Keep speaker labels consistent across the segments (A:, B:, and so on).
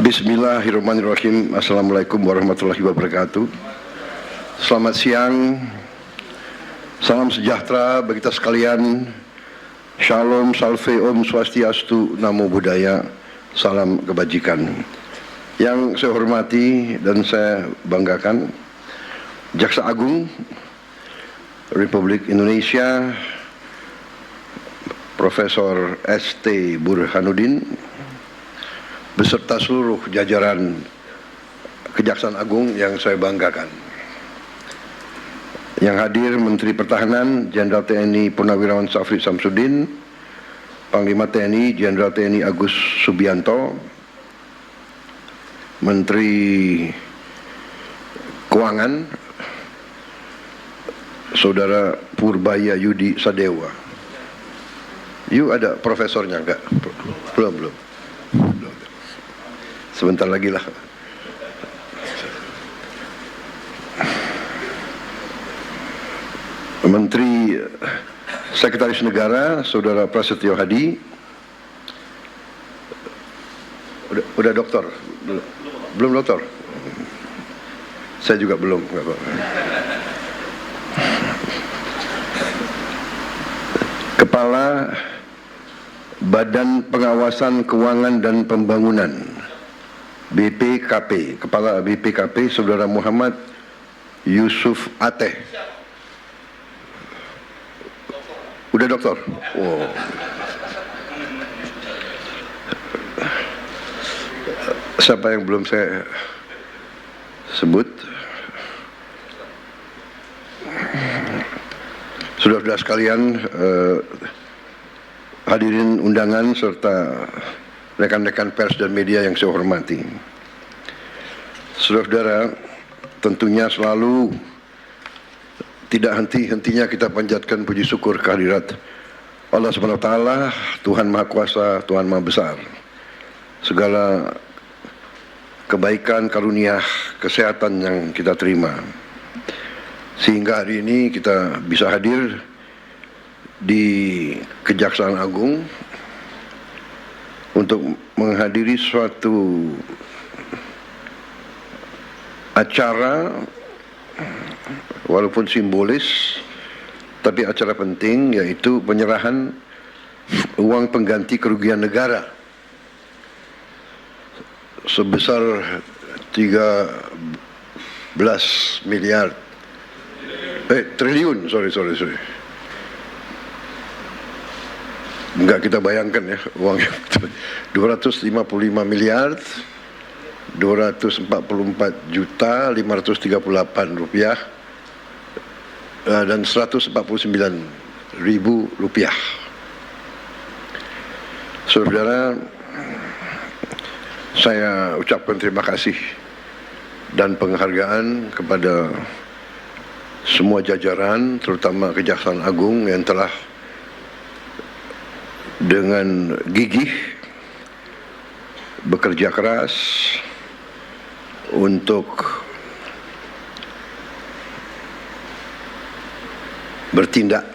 A: Bismillahirrahmanirrahim. Assalamualaikum warahmatullahi wabarakatuh. Selamat siang. Salam sejahtera bagi kita sekalian. Shalom, salve, om, swastiastu, namo buddhaya. Salam kebajikan. Yang saya hormati dan saya banggakan, Jaksa Agung Republik Indonesia Profesor S.T. Burhanuddin beserta seluruh jajaran Kejaksaan Agung yang saya banggakan. Yang hadir Menteri Pertahanan Jenderal TNI Purnawirawan Syafri Samsudin, Panglima TNI Jenderal TNI Agus Subianto, Menteri Keuangan Saudara Purbaya Yudi Sadewa. Ada profesornya enggak? Belum. Sebentar lagi lah. Menteri Sekretaris Negara Saudara Prasetyo Hadi. Udah doktor? Belum doktor? Saya juga belum. Kepala Badan Pengawasan Keuangan dan Pembangunan BPKP, Kepala BPKP Saudara Muhammad Yusuf Ateh. Udah doktor? Wow. Siapa yang belum saya sebut? Saudara-saudara sekalian, hadirin undangan serta rekan-rekan pers dan media yang saya hormati. Saudara-saudara, tentunya selalu tidak henti-hentinya kita panjatkan puji syukur kehadirat Allah Subhanahu wa taala, Tuhan Maha Kuasa, Tuhan Maha Besar. Segala kebaikan, karunia, kesehatan yang kita terima. Sehingga hari ini kita bisa hadir di Kejaksaan Agung untuk menghadiri suatu acara walaupun simbolis tapi acara penting, yaitu penyerahan uang pengganti kerugian negara sebesar 13 miliar triliun, sorry. Enggak kita bayangkan ya uangnya. 255 miliar 244 juta 538 rupiah dan 149 ribu rupiah. Saudara, saya ucapkan terima kasih dan penghargaan kepada semua jajaran, terutama Kejaksaan Agung yang telah dengan gigih bekerja keras untuk bertindak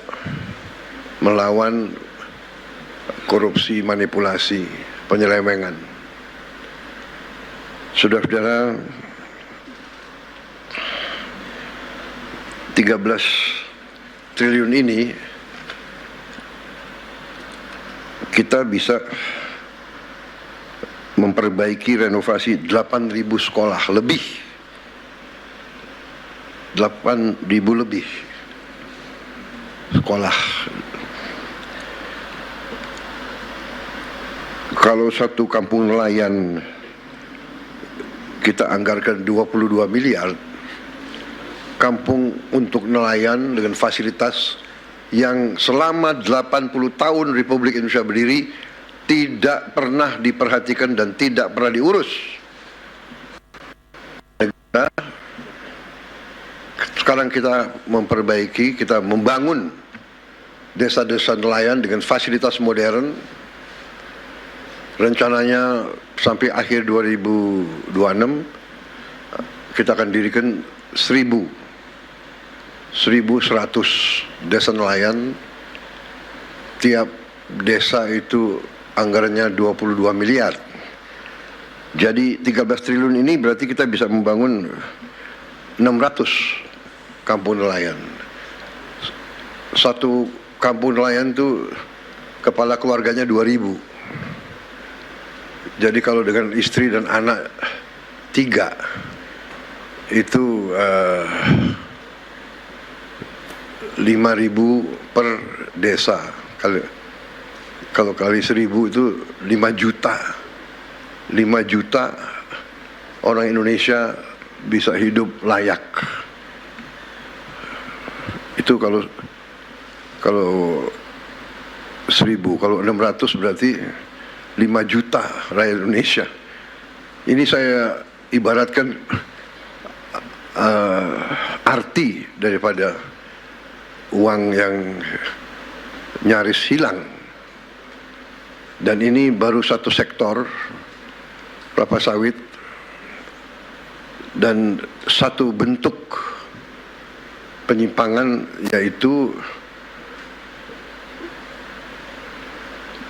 A: melawan korupsi, manipulasi, penyelewengan. Saudara-saudara, 13 triliun ini kita bisa memperbaiki renovasi 8.000 sekolah lebih. 8.000 lebih sekolah. Kalau satu kampung nelayan kita anggarkan 22 miliar, kampung untuk nelayan dengan fasilitas yang selama 80 tahun Republik Indonesia berdiri tidak pernah diperhatikan dan tidak pernah diurus. Sekarang kita memperbaiki, kita membangun desa-desa nelayan dengan fasilitas modern. Rencananya sampai akhir 2026 kita akan dirikan 1.100 desa nelayan. Tiap desa itu anggarannya 22 miliar. Jadi 13 triliun ini berarti kita bisa membangun 600 kampung nelayan. Satu kampung nelayan itu kepala keluarganya 2.000. Jadi kalau dengan istri dan anak 3 itu 5.000 per desa. Kalau kali 1.000 itu 5 juta. 5 juta orang Indonesia bisa hidup layak. Itu kalau 1.000, kalau 600 berarti 5 juta rakyat Indonesia. Ini saya ibaratkan arti daripada uang yang nyaris hilang. Dan ini baru satu sektor, kelapa sawit, dan satu bentuk penyimpangan, yaitu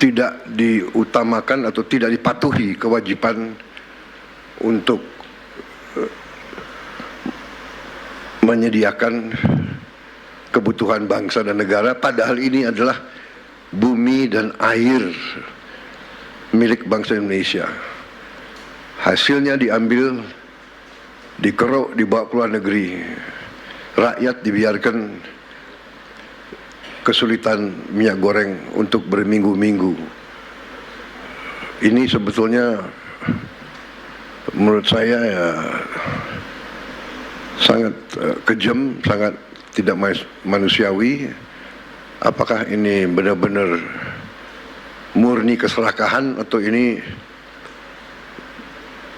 A: tidak diutamakan atau tidak dipatuhi kewajiban untuk menyediakan kebutuhan bangsa dan negara, padahal ini adalah bumi dan air milik bangsa Indonesia. Hasilnya diambil, dikeruk, dibawa ke luar negeri. Rakyat dibiarkan kesulitan minyak goreng untuk berminggu-minggu. Ini sebetulnya menurut saya ya sangat kejam, sangat tidak manusiawi. Apakah ini benar-benar murni keserakahan atau ini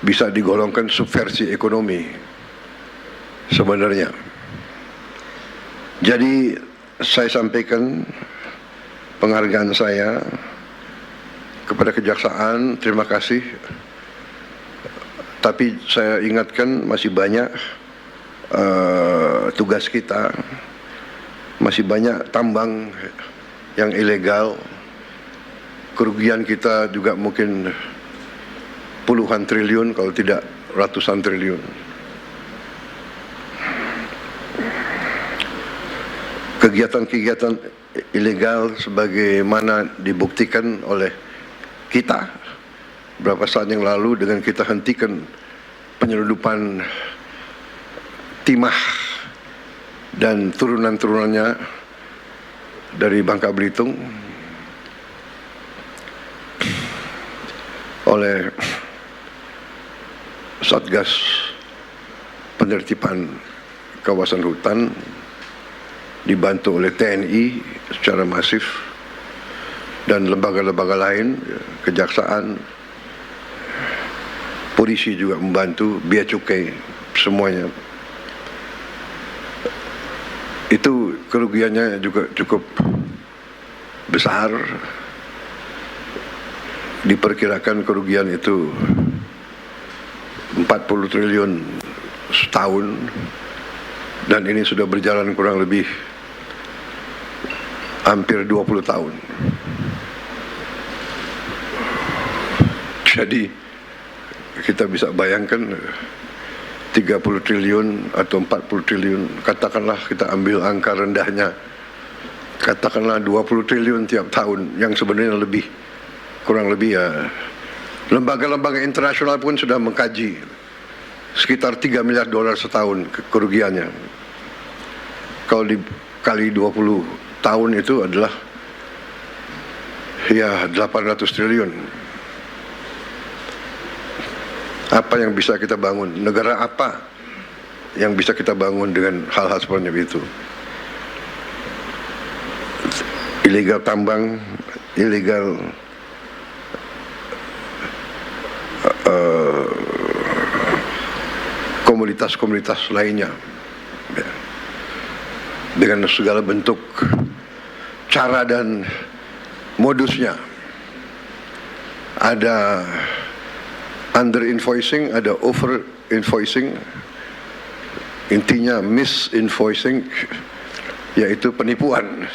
A: bisa digolongkan subversi ekonomi sebenarnya? Jadi saya sampaikan penghargaan saya kepada kejaksaan, terima kasih. Tapi saya ingatkan masih banyak tugas kita, masih banyak tambang yang ilegal. Kerugian kita juga mungkin puluhan triliun kalau tidak ratusan triliun. Kegiatan-kegiatan ilegal sebagaimana dibuktikan oleh kita beberapa saat yang lalu dengan kita hentikan penyelundupan timah dan turunan-turunannya dari Bangka Belitung oleh Satgas Penertiban Kawasan Hutan dibantu oleh TNI secara masif dan lembaga-lembaga lain, kejaksaan, polisi juga membantu, bea cukai, semuanya. Itu kerugiannya juga cukup besar. Diperkirakan kerugian itu 40 triliun setahun, dan ini sudah berjalan kurang lebih hampir 20 tahun. Jadi kita bisa bayangkan 30 triliun atau 40 triliun, katakanlah kita ambil angka rendahnya, katakanlah 20 triliun tiap tahun, yang sebenarnya lebih, kurang lebih ya. Lembaga-lembaga internasional pun sudah mengkaji sekitar 3 miliar dolar setahun kerugiannya. Kalau dikali 20 tahun itu adalah ya 800 triliun. Apa yang bisa kita bangun? Negara apa yang bisa kita bangun dengan hal-hal seperti itu? Ilegal tambang, ilegal komoditas-komoditas lainnya, dengan segala bentuk cara dan modusnya. Ada under invoicing, ada over invoicing, intinya misinvoicing, yaitu penipuan,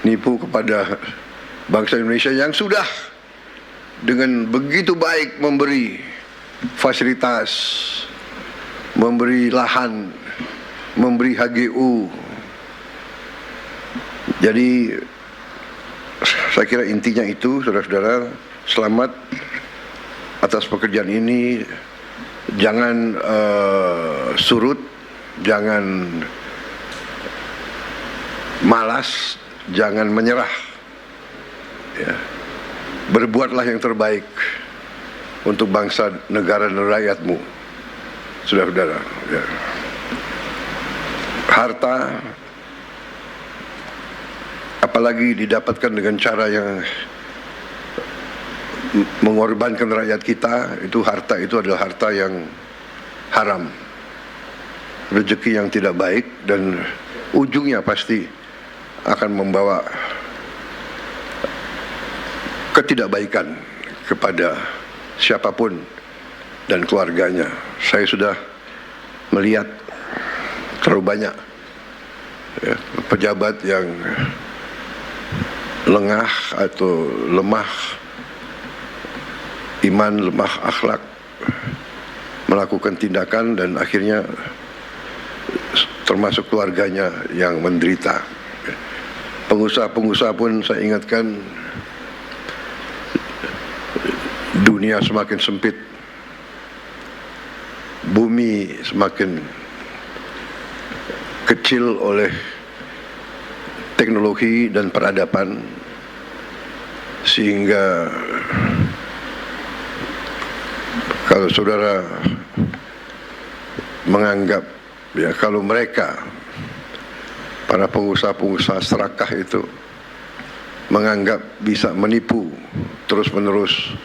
A: nipu kepada bangsa Indonesia yang sudah dengan begitu baik memberi fasilitas, memberi lahan, memberi HGU. Jadi saya kira intinya itu, saudara-saudara, selamat atas pekerjaan ini. Jangan surut, jangan malas, jangan menyerah. Ya. Berbuatlah yang terbaik untuk bangsa, negara, dan rakyatmu, saudara-saudara. Ya. Harta, apalagi didapatkan dengan cara yang mengorbankan rakyat kita, itu harta itu adalah harta yang haram, rezeki yang tidak baik, dan ujungnya pasti akan membawa ketidakbaikan kepada siapapun dan keluarganya. Saya sudah melihat terlalu banyak ya, pejabat yang lengah atau lemah iman, lemah akhlak, melakukan tindakan dan akhirnya termasuk keluarganya yang menderita. Pengusaha-pengusaha pun saya ingatkan, dunia semakin sempit, bumi semakin kecil oleh teknologi dan peradaban, sehingga kalau saudara menganggap ya kalau mereka para pengusaha-pengusaha serakah itu menganggap bisa menipu terus-menerus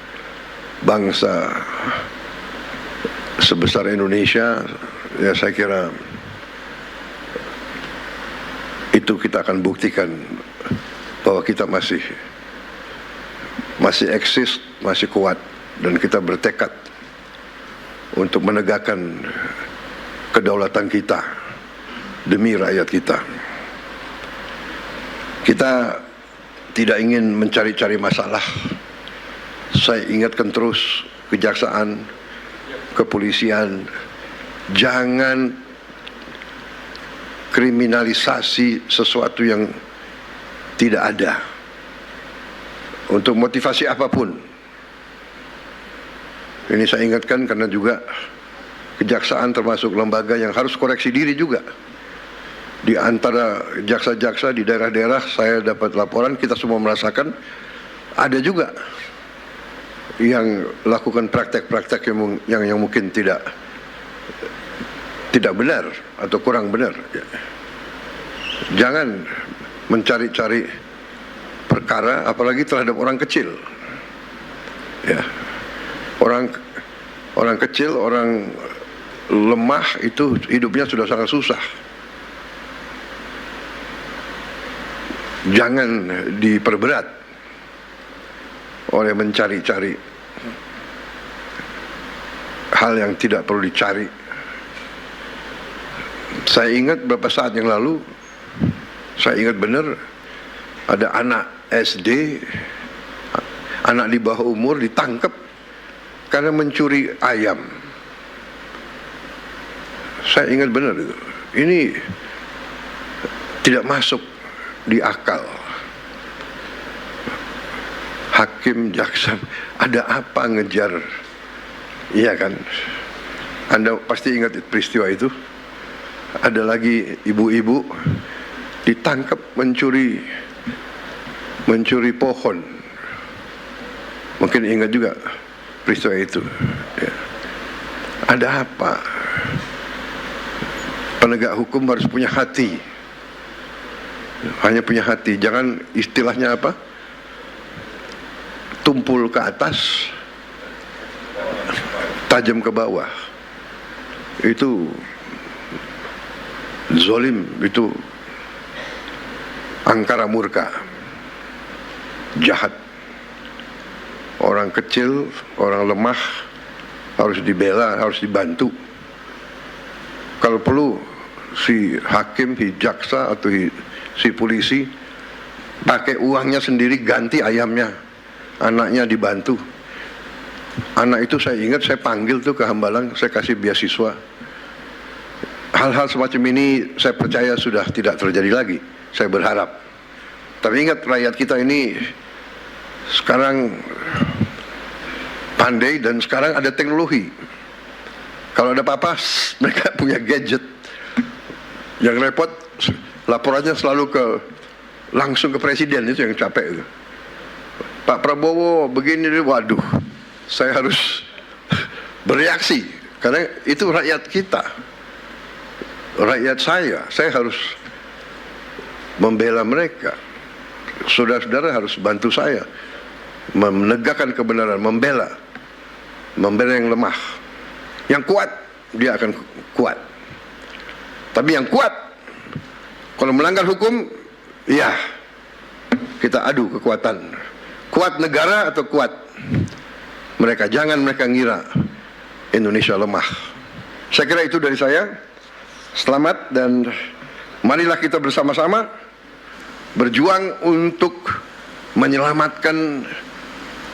A: bangsa sebesar Indonesia, ya saya kira itu kita akan buktikan bahwa kita masih eksis, masih kuat, dan kita bertekad untuk menegakkan kedaulatan kita demi rakyat kita. Kita tidak ingin mencari-cari masalah. Saya ingatkan terus kejaksaan, kepolisian, jangan kriminalisasi sesuatu yang tidak ada untuk motivasi apapun. Ini saya ingatkan karena juga kejaksaan termasuk lembaga yang harus koreksi diri juga. Di antara jaksa-jaksa di daerah-daerah, saya dapat laporan, kita semua merasakan ada juga yang lakukan praktek-praktek yang mungkin tidak benar atau kurang benar. Jangan mencari-cari perkara, apalagi terhadap orang kecil. Ya. Orang kecil, orang lemah itu hidupnya sudah sangat susah. Jangan diperberat oleh mencari-cari hal yang tidak perlu dicari. Saya ingat beberapa saat yang lalu, saya ingat benar ada anak SD, anak di bawah umur ditangkap karena mencuri ayam. Saya ingat benar itu. Ini tidak masuk di akal. Hakim, jaksa, ada apa ngejar? Iya kan? Anda pasti ingat peristiwa itu. Ada lagi ibu-ibu ditangkap mencuri pohon. Mungkin ingat juga peristiwa itu. Ya. Ada apa? Penegak hukum harus punya hati. Hanya punya hati. Jangan istilahnya apa? Tumpul ke atas, tajam ke bawah. Itu zolim, itu angkara murka, jahat. Orang kecil, orang lemah harus dibela, harus dibantu. Kalau perlu si hakim, si jaksa atau si polisi pakai uangnya sendiri ganti ayamnya, anaknya dibantu. Anak itu saya ingat saya panggil tuh ke Hambalang, saya kasih beasiswa. Hal-hal semacam ini saya percaya sudah tidak terjadi lagi. Saya berharap. Tapi ingat rakyat kita ini sekarang pandai dan sekarang ada teknologi. Kalau ada apa-apa mereka punya gadget. Yang repot laporannya selalu langsung ke presiden, itu yang capek itu. Pak Prabowo begini, waduh, saya harus bereaksi karena itu rakyat kita, rakyat saya harus membela mereka. Saudara-saudara harus bantu saya menegakkan kebenaran, membela yang lemah. Yang kuat dia akan kuat, tapi yang kuat kalau melanggar hukum, ya kita adu kekuatan. Kuat negara atau kuat mereka. Jangan mereka ngira Indonesia lemah. Saya kira itu dari saya. Selamat dan marilah kita bersama-sama berjuang untuk menyelamatkan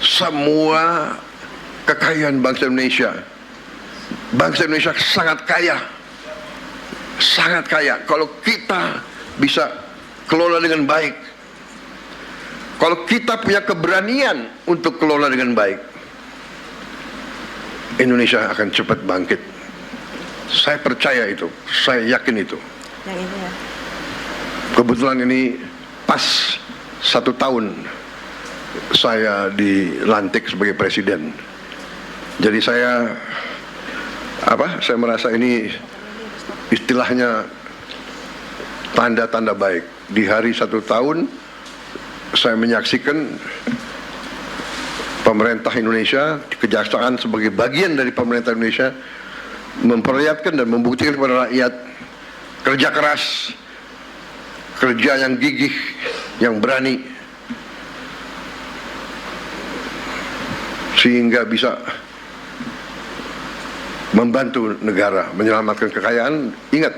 A: semua kekayaan bangsa Indonesia. Bangsa Indonesia sangat kaya. Sangat kaya. Kalau kita bisa kelola dengan baik, kalau kita punya keberanian untuk kelola dengan baik, Indonesia akan cepat bangkit. Saya percaya itu, saya yakin itu.
B: Yang ini ya.
A: Kebetulan ini pas 1 tahun saya dilantik sebagai presiden. Jadi saya merasa ini istilahnya tanda-tanda baik. Di hari 1 tahun saya menyaksikan pemerintah Indonesia, kejaksaan sebagai bagian dari pemerintah Indonesia memperlihatkan dan membuktikan kepada rakyat kerja keras, kerja yang gigih, yang berani, sehingga bisa membantu negara menyelamatkan kekayaan. Ingat,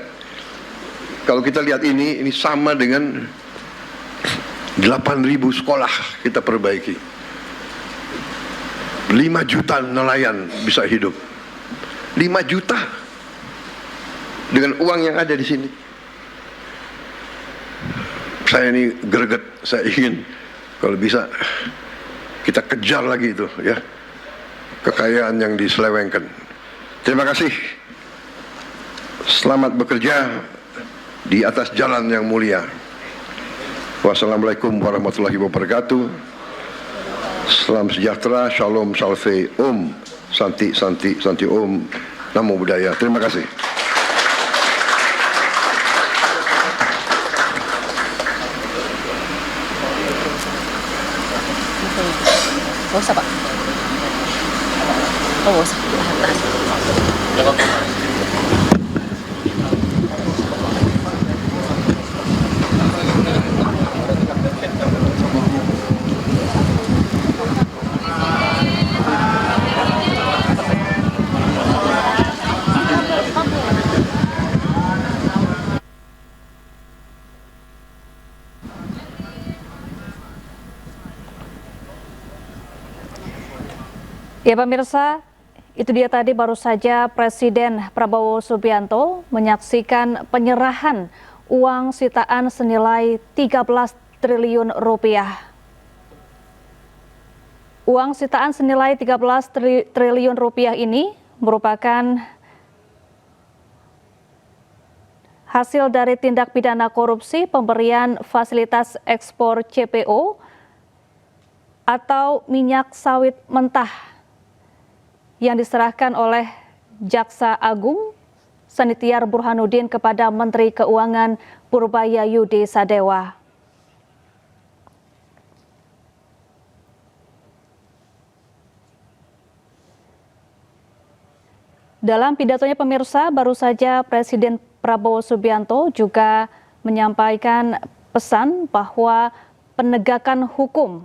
A: kalau kita lihat ini sama dengan 8.000 sekolah kita perbaiki, 5 juta nelayan bisa hidup, 5 juta dengan uang yang ada di sini. Saya ini greget, saya ingin kalau bisa kita kejar lagi itu ya, kekayaan yang diselewengkan. Terima kasih. Selamat bekerja di atas jalan yang mulia. Wassalamualaikum warahmatullahi wabarakatuh. Salam sejahtera, shalom, salve, om, santi, santi, santi, om, namo buddhaya. Terima kasih.
B: Gak usah, Pak. Oh, gak usah.
C: Ya pemirsa, itu dia tadi baru saja Presiden Prabowo Subianto menyaksikan penyerahan uang sitaan senilai 13 triliun rupiah. Uang sitaan senilai 13 triliun rupiah ini merupakan hasil dari tindak pidana korupsi pemberian fasilitas ekspor CPO atau minyak sawit mentah yang diserahkan oleh Jaksa Agung Sanitiar Burhanuddin kepada Menteri Keuangan Purbayayudi Sadewa. Dalam pidatonya pemirsa, baru saja Presiden Prabowo Subianto juga menyampaikan pesan bahwa penegakan hukum